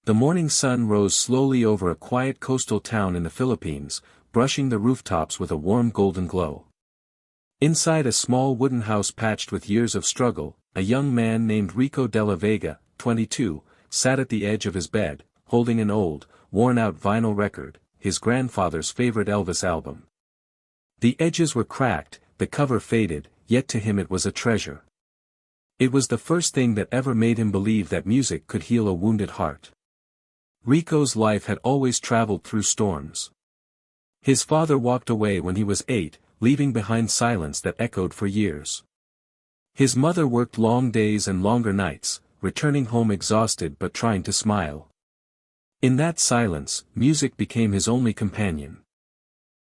The morning sun rose slowly over a quiet coastal town in the Philippines, brushing the rooftops with a warm golden glow. Inside a small wooden house patched with years of struggle, a young man named Rico de la Vega, 22, sat at the edge of his bed, holding an old, worn-out vinyl record, his grandfather's favorite Elvis album. The edges were cracked, the cover faded, yet to him it was a treasure. It was the first thing that ever made him believe that music could heal a wounded heart. Rico's life had always traveled through storms. His father walked away when he was 8, leaving behind silence that echoed for years. His mother worked long days and longer nights, returning home exhausted but trying to smile. In that silence, music became his only companion.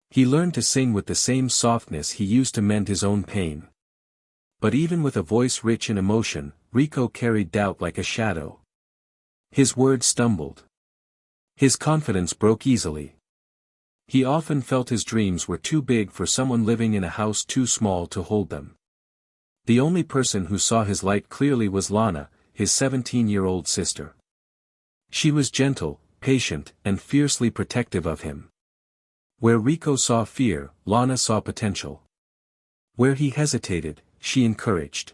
He learned to sing with the same softness he used to mend his own pain. But even with a voice rich in emotion, Rico carried doubt like a shadow. His words stumbled. His confidence broke easily. He often felt his dreams were too big for someone living in a house too small to hold them. The only person who saw his light clearly was Lana, his 17-year-old sister. She was gentle, patient, and fiercely protective of him. Where Rico saw fear, Lana saw potential. Where he hesitated, she encouraged.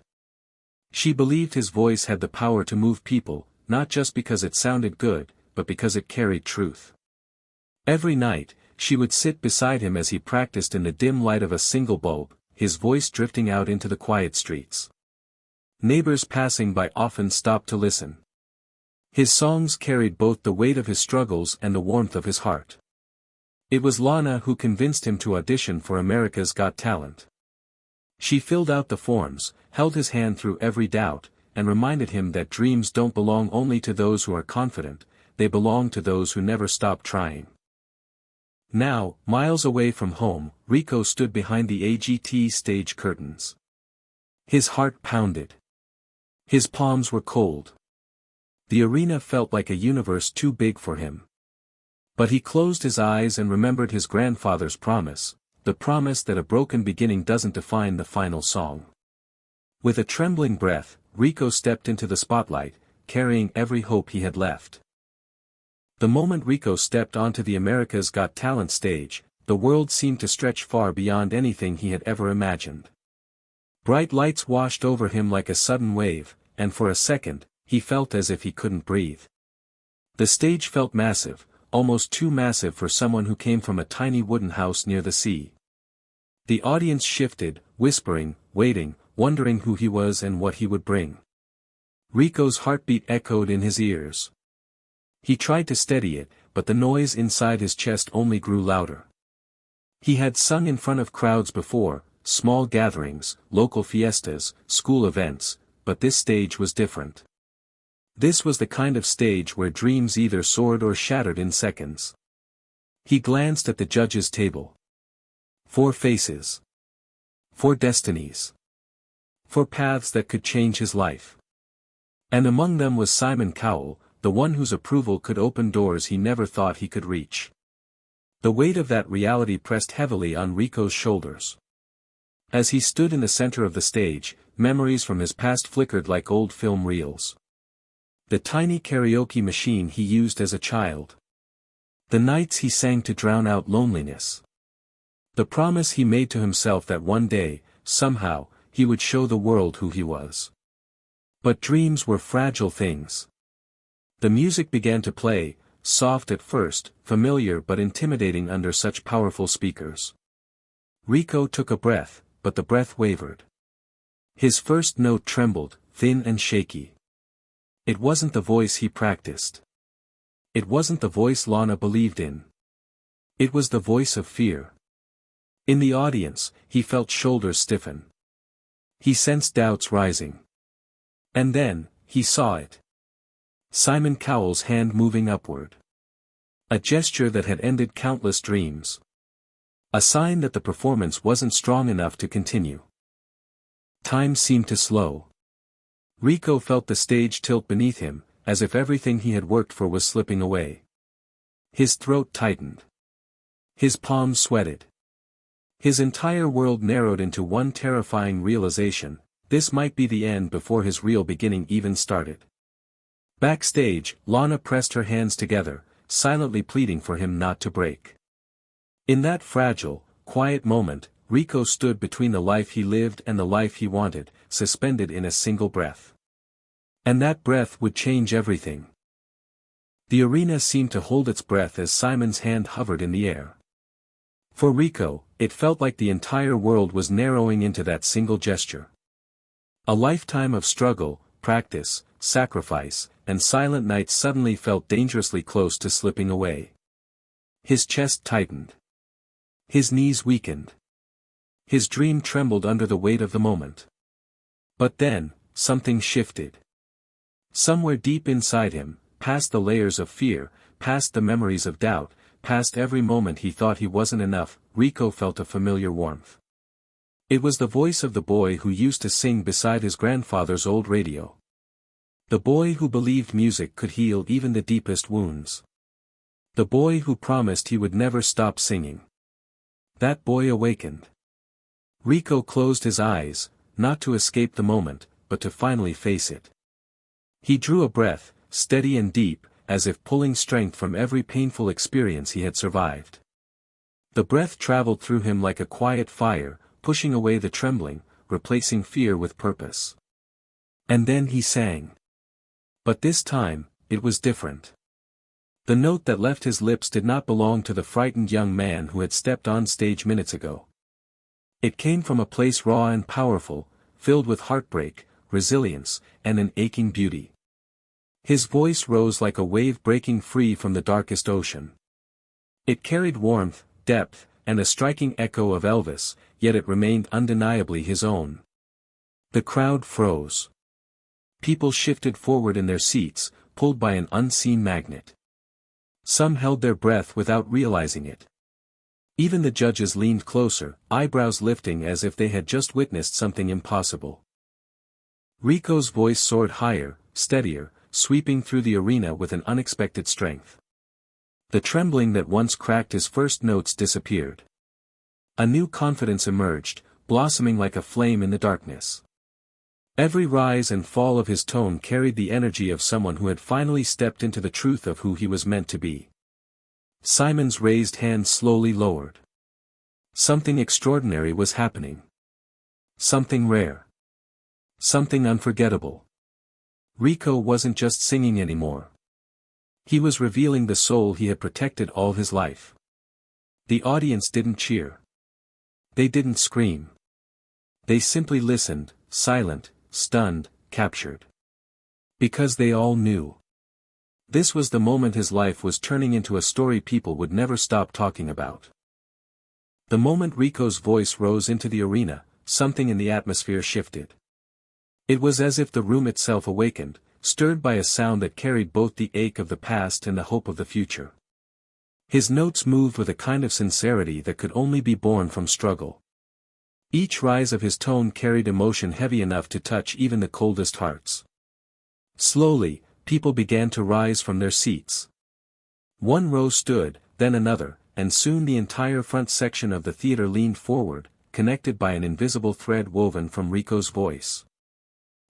She believed his voice had the power to move people, not just because it sounded good, but because it carried truth. Every night, she would sit beside him as he practiced in the dim light of a single bulb, his voice drifting out into the quiet streets. Neighbors passing by often stopped to listen. His songs carried both the weight of his struggles and the warmth of his heart. It was Lana who convinced him to audition for America's Got Talent. She filled out the forms, held his hand through every doubt, and reminded him that dreams don't belong only to those who are confident, they belong to those who never stop trying. Now, miles away from home, Rico stood behind the AGT stage curtains. His heart pounded. His palms were cold. The arena felt like a universe too big for him. But he closed his eyes and remembered his grandfather's promise, the promise that a broken beginning doesn't define the final song. With a trembling breath, Rico stepped into the spotlight, carrying every hope he had left. The moment Rico stepped onto the America's Got Talent stage, the world seemed to stretch far beyond anything he had ever imagined. Bright lights washed over him like a sudden wave, and for a second, he felt as if he couldn't breathe. The stage felt massive, almost too massive for someone who came from a tiny wooden house near the sea. The audience shifted, whispering, waiting, wondering who he was and what he would bring. Rico's heartbeat echoed in his ears. He tried to steady it, but the noise inside his chest only grew louder. He had sung in front of crowds before, small gatherings, local fiestas, school events, but this stage was different. This was the kind of stage where dreams either soared or shattered in seconds. He glanced at the judges' table. 4 faces. 4 destinies. 4 paths that could change his life. And among them was Simon Cowell, the one whose approval could open doors he never thought he could reach. The weight of that reality pressed heavily on Rico's shoulders. As he stood in the center of the stage, memories from his past flickered like old film reels. The tiny karaoke machine he used as a child. The nights he sang to drown out loneliness. The promise he made to himself that one day, somehow, he would show the world who he was. But dreams were fragile things. The music began to play, soft at first, familiar but intimidating under such powerful speakers. Rico took a breath, but the breath wavered. His first note trembled, thin and shaky. It wasn't the voice he practiced. It wasn't the voice Lana believed in. It was the voice of fear. In the audience, he felt shoulders stiffen. He sensed doubts rising. And then, he saw it. Simon Cowell's hand moving upward. A gesture that had ended countless dreams. A sign that the performance wasn't strong enough to continue. Time seemed to slow. Rico felt the stage tilt beneath him, as if everything he had worked for was slipping away. His throat tightened. His palms sweated. His entire world narrowed into one terrifying realization: this might be the end before his real beginning even started. Backstage, Lana pressed her hands together, silently pleading for him not to break. In that fragile, quiet moment, Rico stood between the life he lived and the life he wanted, suspended in a single breath. And that breath would change everything. The arena seemed to hold its breath as Simon's hand hovered in the air. For Rico, it felt like the entire world was narrowing into that single gesture. A lifetime of struggle, practice, sacrifice, and silent nights suddenly felt dangerously close to slipping away. His chest tightened. His knees weakened. His dream trembled under the weight of the moment. But then, something shifted. Somewhere deep inside him, past the layers of fear, past the memories of doubt, past every moment he thought he wasn't enough, Rico felt a familiar warmth. It was the voice of the boy who used to sing beside his grandfather's old radio. The boy who believed music could heal even the deepest wounds. The boy who promised he would never stop singing. That boy awakened. Rico closed his eyes, not to escape the moment, but to finally face it. He drew a breath, steady and deep, as if pulling strength from every painful experience he had survived. The breath traveled through him like a quiet fire, pushing away the trembling, replacing fear with purpose. And then he sang. But this time, it was different. The note that left his lips did not belong to the frightened young man who had stepped on stage minutes ago. It came from a place raw and powerful, filled with heartbreak, resilience, and an aching beauty. His voice rose like a wave breaking free from the darkest ocean. It carried warmth, depth, and a striking echo of Elvis, yet it remained undeniably his own. The crowd froze. People shifted forward in their seats, pulled by an unseen magnet. Some held their breath without realizing it. Even the judges leaned closer, eyebrows lifting as if they had just witnessed something impossible. Rico's voice soared higher, steadier, sweeping through the arena with an unexpected strength. The trembling that once cracked his first notes disappeared. A new confidence emerged, blossoming like a flame in the darkness. Every rise and fall of his tone carried the energy of someone who had finally stepped into the truth of who he was meant to be. Simon's raised hand slowly lowered. Something extraordinary was happening. Something rare. Something unforgettable. Rico wasn't just singing anymore. He was revealing the soul he had protected all his life. The audience didn't cheer. They didn't scream. They simply listened, silent, stunned, captured. Because they all knew. This was the moment his life was turning into a story people would never stop talking about. The moment Rico's voice rose into the arena, something in the atmosphere shifted. It was as if the room itself awakened, stirred by a sound that carried both the ache of the past and the hope of the future. His notes moved with a kind of sincerity that could only be born from struggle. Each rise of his tone carried emotion heavy enough to touch even the coldest hearts. Slowly, people began to rise from their seats. One row stood, then another, and soon the entire front section of the theater leaned forward, connected by an invisible thread woven from Rico's voice.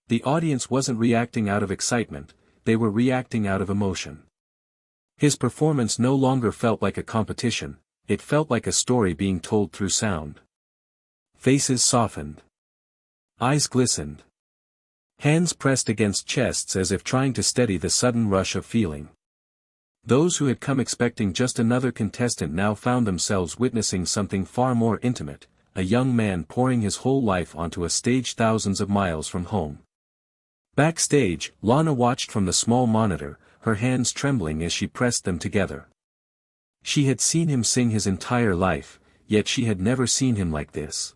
The audience wasn't reacting out of excitement, they were reacting out of emotion. His performance no longer felt like a competition, it felt like a story being told through sound. Faces softened. Eyes glistened. Hands pressed against chests as if trying to steady the sudden rush of feeling. Those who had come expecting just another contestant now found themselves witnessing something far more intimate, a young man pouring his whole life onto a stage thousands of miles from home. Backstage, Lana watched from the small monitor, her hands trembling as she pressed them together. She had seen him sing his entire life, yet she had never seen him like this.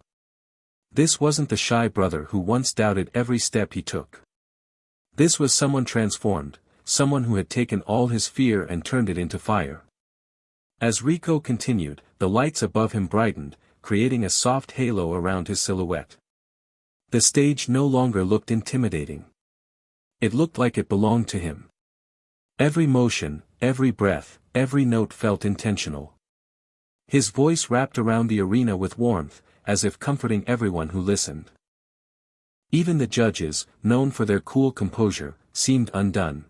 This wasn't the shy brother who once doubted every step he took. This was someone transformed, someone who had taken all his fear and turned it into fire. As Rico continued, the lights above him brightened, creating a soft halo around his silhouette. The stage no longer looked intimidating. It looked like it belonged to him. Every motion, every breath, every note felt intentional. His voice wrapped around the arena with warmth, as if comforting everyone who listened. Even the judges, known for their cool composure, seemed undone.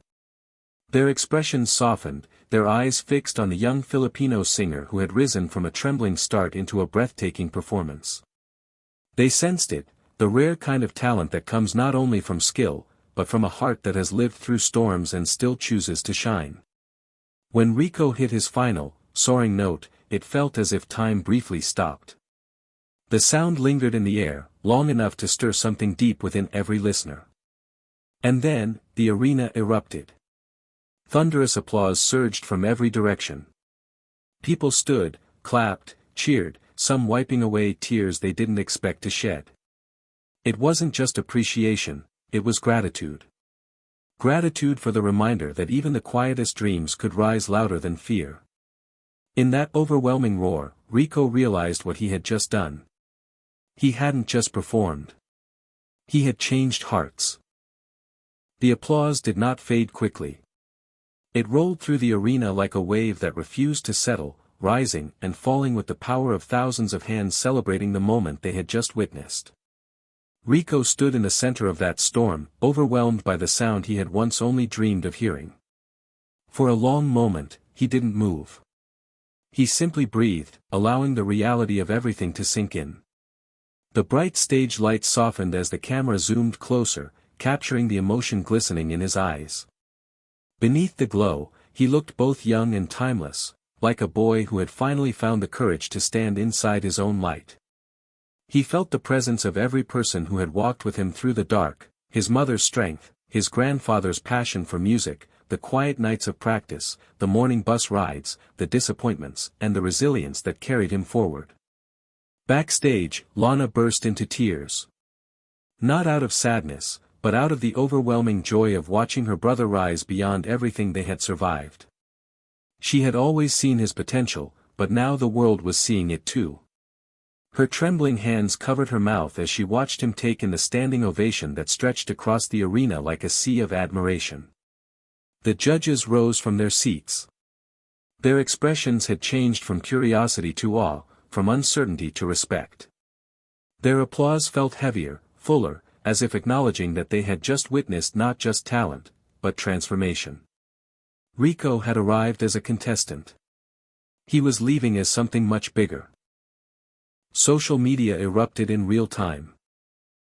Their expressions softened, their eyes fixed on the young Filipino singer who had risen from a trembling start into a breathtaking performance. They sensed it, the rare kind of talent that comes not only from skill, but from a heart that has lived through storms and still chooses to shine. When Rico hit his final, soaring note, it felt as if time briefly stopped. The sound lingered in the air, long enough to stir something deep within every listener. And then, the arena erupted. Thunderous applause surged from every direction. People stood, clapped, cheered, some wiping away tears they didn't expect to shed. It wasn't just appreciation, it was gratitude. Gratitude for the reminder that even the quietest dreams could rise louder than fear. In that overwhelming roar, Rico realized what he had just done. He hadn't just performed. He had changed hearts. The applause did not fade quickly. It rolled through the arena like a wave that refused to settle, rising and falling with the power of thousands of hands celebrating the moment they had just witnessed. Rico stood in the center of that storm, overwhelmed by the sound he had once only dreamed of hearing. For a long moment, he didn't move. He simply breathed, allowing the reality of everything to sink in. The bright stage lights softened as the camera zoomed closer, capturing the emotion glistening in his eyes. Beneath the glow, he looked both young and timeless, like a boy who had finally found the courage to stand inside his own light. He felt the presence of every person who had walked with him through the dark, his mother's strength, his grandfather's passion for music, the quiet nights of practice, the morning bus rides, the disappointments, and the resilience that carried him forward. Backstage, Lana burst into tears. Not out of sadness, but out of the overwhelming joy of watching her brother rise beyond everything they had survived. She had always seen his potential, but now the world was seeing it too. Her trembling hands covered her mouth as she watched him take in the standing ovation that stretched across the arena like a sea of admiration. The judges rose from their seats. Their expressions had changed from curiosity to awe, from uncertainty to respect. Their applause felt heavier, fuller, as if acknowledging that they had just witnessed not just talent, but transformation. Rico had arrived as a contestant. He was leaving as something much bigger. Social media erupted in real time.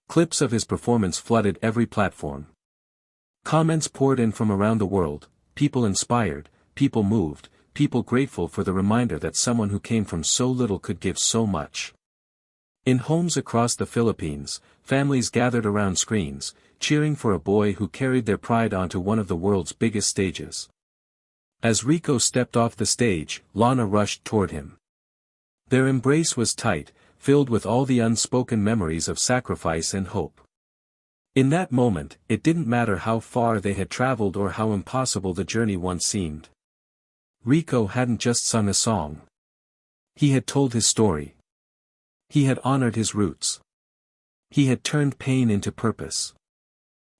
Clips of his performance flooded every platform. Comments poured in from around the world, people inspired, people moved, people grateful for the reminder that someone who came from so little could give so much. In homes across the Philippines, families gathered around screens, cheering for a boy who carried their pride onto one of the world's biggest stages. As Rico stepped off the stage, Lana rushed toward him. Their embrace was tight, filled with all the unspoken memories of sacrifice and hope. In that moment, it didn't matter how far they had traveled or how impossible the journey once seemed. Rico hadn't just sung a song. He had told his story. He had honored his roots. He had turned pain into purpose.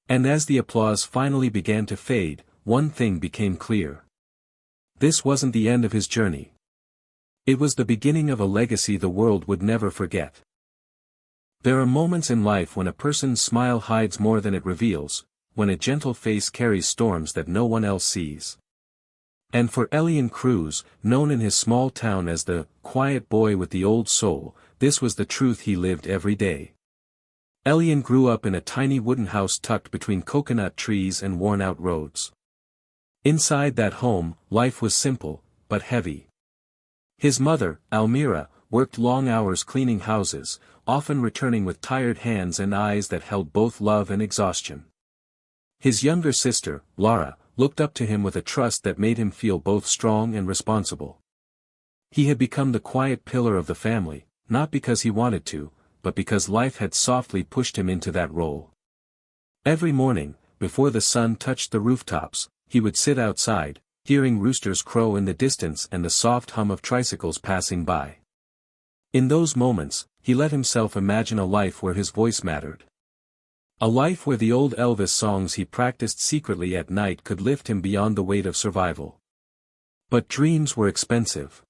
And as the applause finally began to fade, one thing became clear. This wasn't the end of his journey. It was the beginning of a legacy the world would never forget. There are moments in life when a person's smile hides more than it reveals, when a gentle face carries storms that no one else sees. And for Elian Cruz, known in his small town as the quiet boy with the old soul, this was the truth he lived every day. Elian grew up in a tiny wooden house tucked between coconut trees and worn-out roads. Inside that home, life was simple, but heavy. His mother, Almira, worked long hours cleaning houses, often returning with tired hands and eyes that held both love and exhaustion. His younger sister, Lara, looked up to him with a trust that made him feel both strong and responsible. He had become the quiet pillar of the family, not because he wanted to, but because life had softly pushed him into that role. Every morning, before the sun touched the rooftops, he would sit outside, hearing roosters crow in the distance and the soft hum of tricycles passing by. In those moments, he let himself imagine a life where his voice mattered. A life where the old Elvis songs he practiced secretly at night could lift him beyond the weight of survival. But dreams were expensive.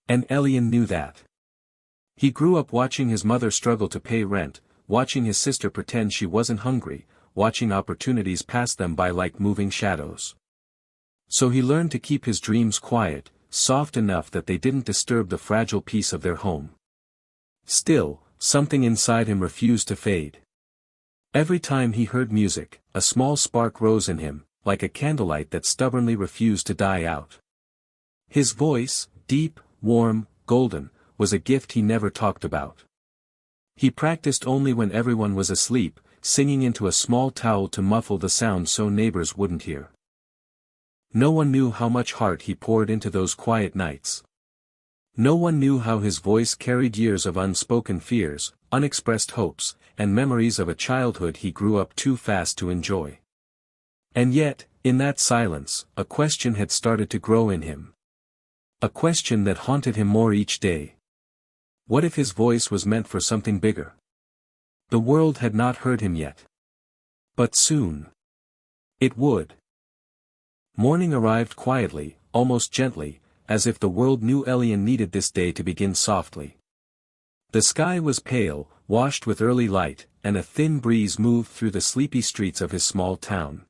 And Elian knew that. He grew up watching his mother struggle to pay rent, watching his sister pretend she wasn't hungry, watching opportunities pass them by like moving shadows. So he learned to keep his dreams quiet, soft enough that they didn't disturb the fragile peace of their home. Still, something inside him refused to fade. Every time he heard music, a small spark rose in him, like a candlelight that stubbornly refused to die out. His voice, deep, warm, golden, was a gift he never talked about. He practiced only when everyone was asleep, singing into a small towel to muffle the sound so neighbors wouldn't hear. No one knew how much heart he poured into those quiet nights. No one knew how his voice carried years of unspoken fears, unexpressed hopes, and memories of a childhood he grew up too fast to enjoy. And yet, in that silence, a question had started to grow in him. A question that haunted him more each day. What if his voice was meant for something bigger? The world had not heard him yet. But soon. It would. Morning arrived quietly, almost gently, as if the world knew Elian needed this day to begin softly. The sky was pale, washed with early light, and a thin breeze moved through the sleepy streets of his small town.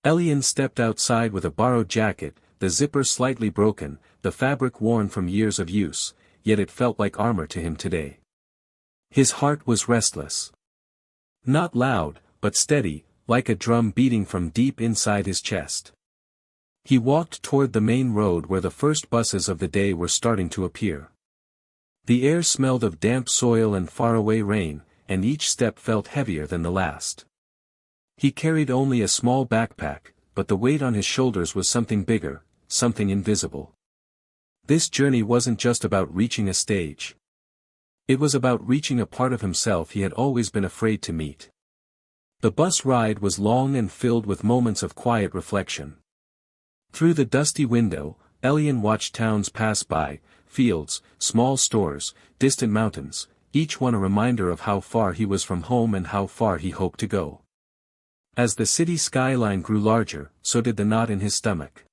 Elian stepped outside with a borrowed jacket, the zipper slightly broken, the fabric worn from years of use, yet it felt like armor to him today. His heart was restless. Not loud, but steady, like a drum beating from deep inside his chest. He walked toward the main road where the first buses of the day were starting to appear. The air smelled of damp soil and faraway rain, and each step felt heavier than the last. He carried only a small backpack, but the weight on his shoulders was something bigger, something invisible. This journey wasn't just about reaching a stage. It was about reaching a part of himself he had always been afraid to meet. The bus ride was long and filled with moments of quiet reflection. Through the dusty window, Elian watched towns pass by, fields, small stores, distant mountains, each one a reminder of how far he was from home and how far he hoped to go. As the city skyline grew larger, so did the knot in his stomach.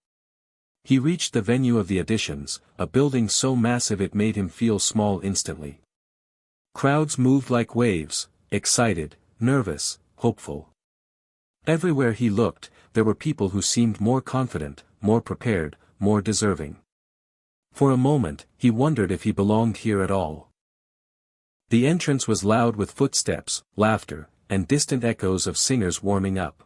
He reached the venue of the auditions, a building so massive it made him feel small instantly. Crowds moved like waves, excited, nervous, hopeful. Everywhere he looked, there were people who seemed more confident, more prepared, more deserving. For a moment, he wondered if he belonged here at all. The entrance was loud with footsteps, laughter, and distant echoes of singers warming up.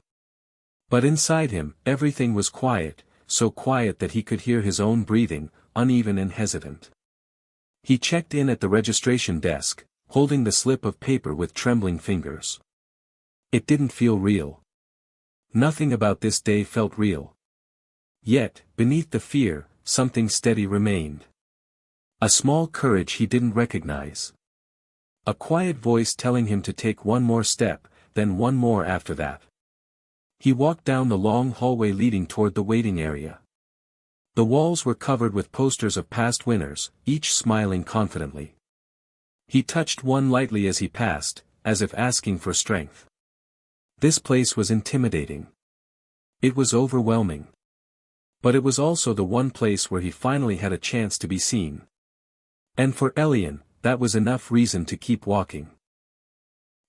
But inside him, everything was quiet, so quiet that he could hear his own breathing, uneven and hesitant. He checked in at the registration desk, holding the slip of paper with trembling fingers. It didn't feel real. Nothing about this day felt real. Yet, beneath the fear, something steady remained. A small courage he didn't recognize. A quiet voice telling him to take one more step, then one more after that. He walked down the long hallway leading toward the waiting area. The walls were covered with posters of past winners, each smiling confidently. He touched one lightly as he passed, as if asking for strength. This place was intimidating. It was overwhelming. But it was also the one place where he finally had a chance to be seen. And for Elian, that was enough reason to keep walking.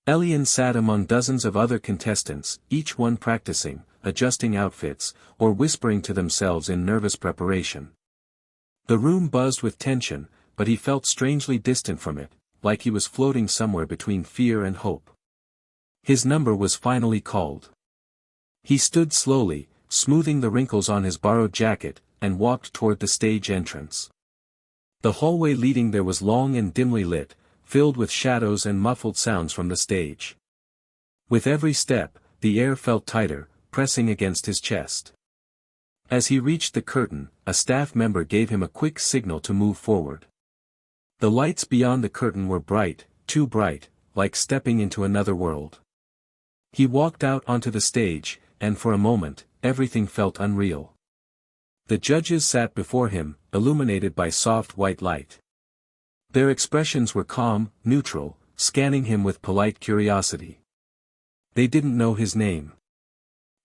Elian sat among dozens of other contestants, each one practicing, adjusting outfits, or whispering to themselves in nervous preparation. The room buzzed with tension, but he felt strangely distant from it, like he was floating somewhere between fear and hope. His number was finally called. He stood slowly, smoothing the wrinkles on his borrowed jacket, and walked toward the stage entrance. The hallway leading there was long and dimly lit, filled with shadows and muffled sounds from the stage. With every step, the air felt tighter, pressing against his chest. As he reached the curtain, a staff member gave him a quick signal to move forward. The lights beyond the curtain were bright, too bright, like stepping into another world. He walked out onto the stage, and for a moment, everything felt unreal. The judges sat before him, illuminated by soft white light. Their expressions were calm, neutral, scanning him with polite curiosity. They didn't know his name.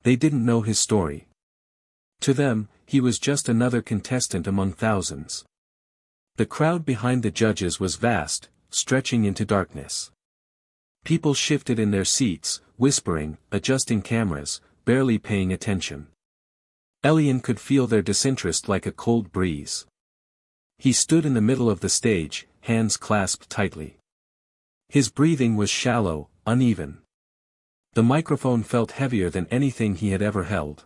They didn't know his story. To them, he was just another contestant among thousands. The crowd behind the judges was vast, stretching into darkness. People shifted in their seats, whispering, adjusting cameras, barely paying attention. Elian could feel their disinterest like a cold breeze. He stood in the middle of the stage, hands clasped tightly. His breathing was shallow, uneven. The microphone felt heavier than anything he had ever held.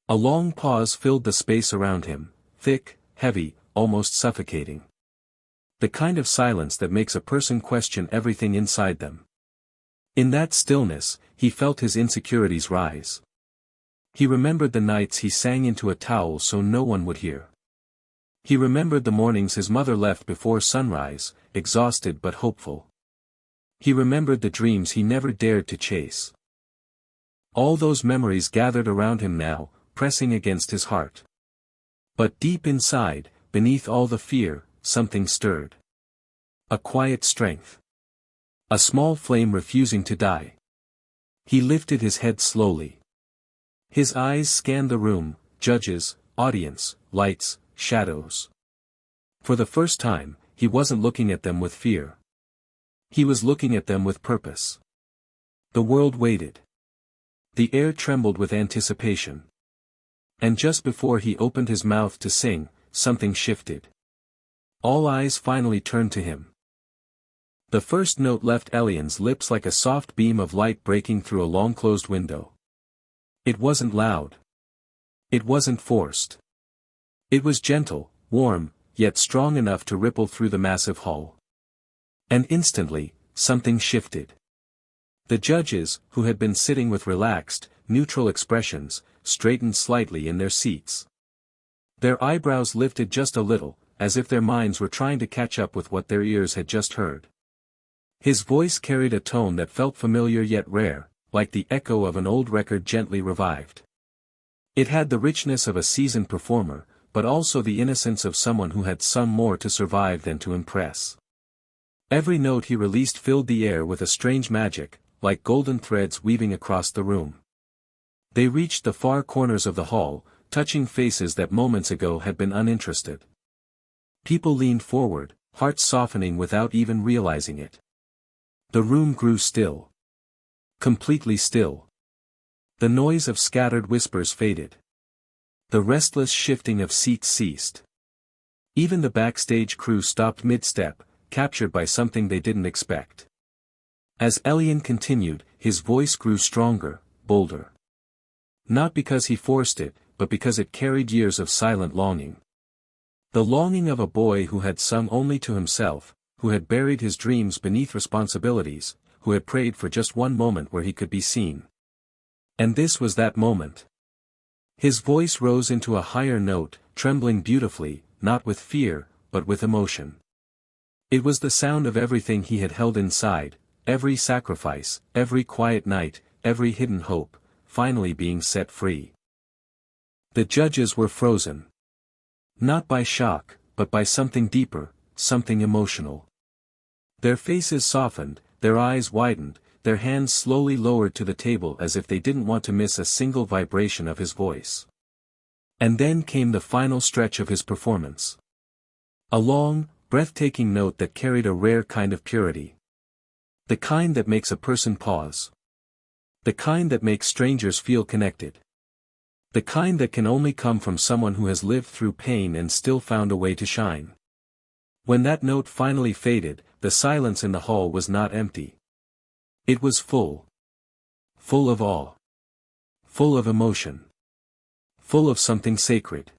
A long pause filled the space around him, thick, heavy, almost suffocating. The kind of silence that makes a person question everything inside them. In that stillness, he felt his insecurities rise. He remembered the nights he sang into a towel so no one would hear. He remembered the mornings his mother left before sunrise, exhausted but hopeful. He remembered the dreams he never dared to chase. All those memories gathered around him now, pressing against his heart. But deep inside, beneath all the fear, something stirred. A quiet strength. A small flame refusing to die. He lifted his head slowly. His eyes scanned the room, judges, audience, lights, shadows. For the first time, he wasn't looking at them with fear. He was looking at them with purpose. The world waited. The air trembled with anticipation. And just before he opened his mouth to sing, something shifted. All eyes finally turned to him. The first note left Elian's lips like a soft beam of light breaking through a long-closed window. It wasn't loud. It wasn't forced. It was gentle, warm, yet strong enough to ripple through the massive hall. And instantly, something shifted. The judges, who had been sitting with relaxed, neutral expressions, straightened slightly in their seats. Their eyebrows lifted just a little, as if their minds were trying to catch up with what their ears had just heard. His voice carried a tone that felt familiar yet rare, like the echo of an old record gently revived. It had the richness of a seasoned performer, but also the innocence of someone who had sung more to survive than to impress. Every note he released filled the air with a strange magic, like golden threads weaving across the room. They reached the far corners of the hall, touching faces that moments ago had been uninterested. People leaned forward, hearts softening without even realizing it. The room grew still. Completely still. The noise of scattered whispers faded. The restless shifting of seats ceased. Even the backstage crew stopped mid-step, captured by something they didn't expect. As Elian continued, his voice grew stronger, bolder. Not because he forced it, but because it carried years of silent longing. The longing of a boy who had sung only to himself, who had buried his dreams beneath responsibilities, who had prayed for just one moment where he could be seen. And this was that moment. His voice rose into a higher note, trembling beautifully, not with fear, but with emotion. It was the sound of everything he had held inside, every sacrifice, every quiet night, every hidden hope, finally being set free. The judges were frozen. Not by shock, but by something deeper, something emotional. Their faces softened, their eyes widened, their hands slowly lowered to the table as if they didn't want to miss a single vibration of his voice. And then came the final stretch of his performance. A long, breathtaking note that carried a rare kind of purity. The kind that makes a person pause. The kind that makes strangers feel connected. The kind that can only come from someone who has lived through pain and still found a way to shine. When that note finally faded, the silence in the hall was not empty. It was full. Full of awe. Full of emotion. Full of something sacred.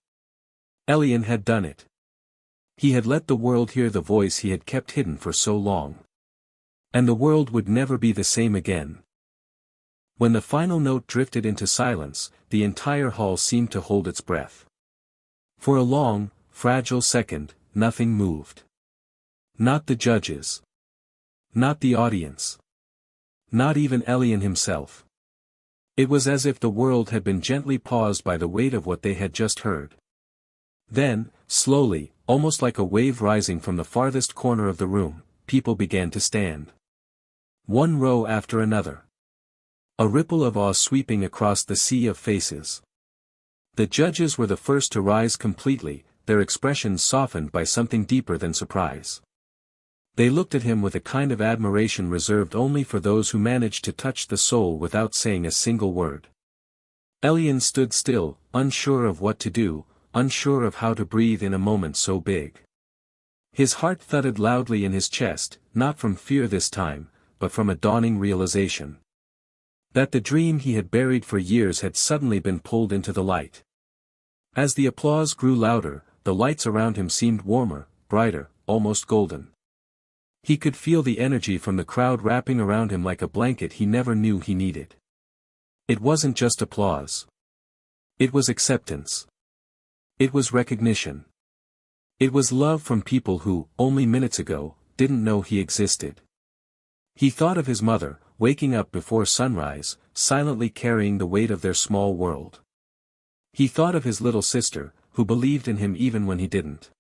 Elian had done it. He had let the world hear the voice he had kept hidden for so long. And the world would never be the same again. When the final note drifted into silence, the entire hall seemed to hold its breath. For a long, fragile second, nothing moved. Not the judges. Not the audience. Not even Elian himself. It was as if the world had been gently paused by the weight of what they had just heard. Then, slowly, almost like a wave rising from the farthest corner of the room, people began to stand. One row after another. A ripple of awe sweeping across the sea of faces. The judges were the first to rise completely, their expressions softened by something deeper than surprise. They looked at him with a kind of admiration reserved only for those who managed to touch the soul without saying a single word. Elian stood still, unsure of what to do, unsure of how to breathe in a moment so big. His heart thudded loudly in his chest, not from fear this time, but from a dawning realization. That the dream he had buried for years had suddenly been pulled into the light. As the applause grew louder, the lights around him seemed warmer, brighter, almost golden. He could feel the energy from the crowd wrapping around him like a blanket he never knew he needed. It wasn't just applause. It was acceptance. It was recognition. It was love from people who, only minutes ago, didn't know he existed. He thought of his mother, waking up before sunrise, silently carrying the weight of their small world. He thought of his little sister, who believed in him even when he didn't.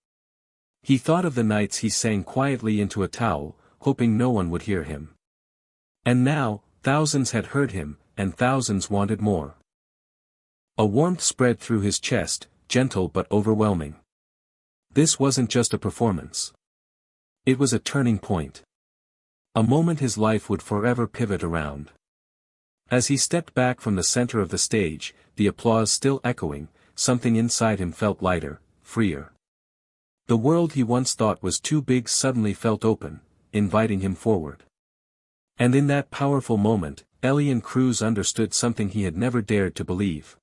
He thought of the nights he sang quietly into a towel, hoping no one would hear him. And now, thousands had heard him, and thousands wanted more. A warmth spread through his chest, gentle but overwhelming. This wasn't just a performance. It was a turning point. A moment his life would forever pivot around. As he stepped back from the center of the stage, the applause still echoing, something inside him felt lighter, freer. The world he once thought was too big suddenly felt open, inviting him forward. And in that powerful moment, Elian Cruz understood something he had never dared to believe.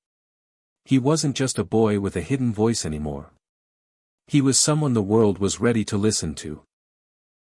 He wasn't just a boy with a hidden voice anymore. He was someone the world was ready to listen to.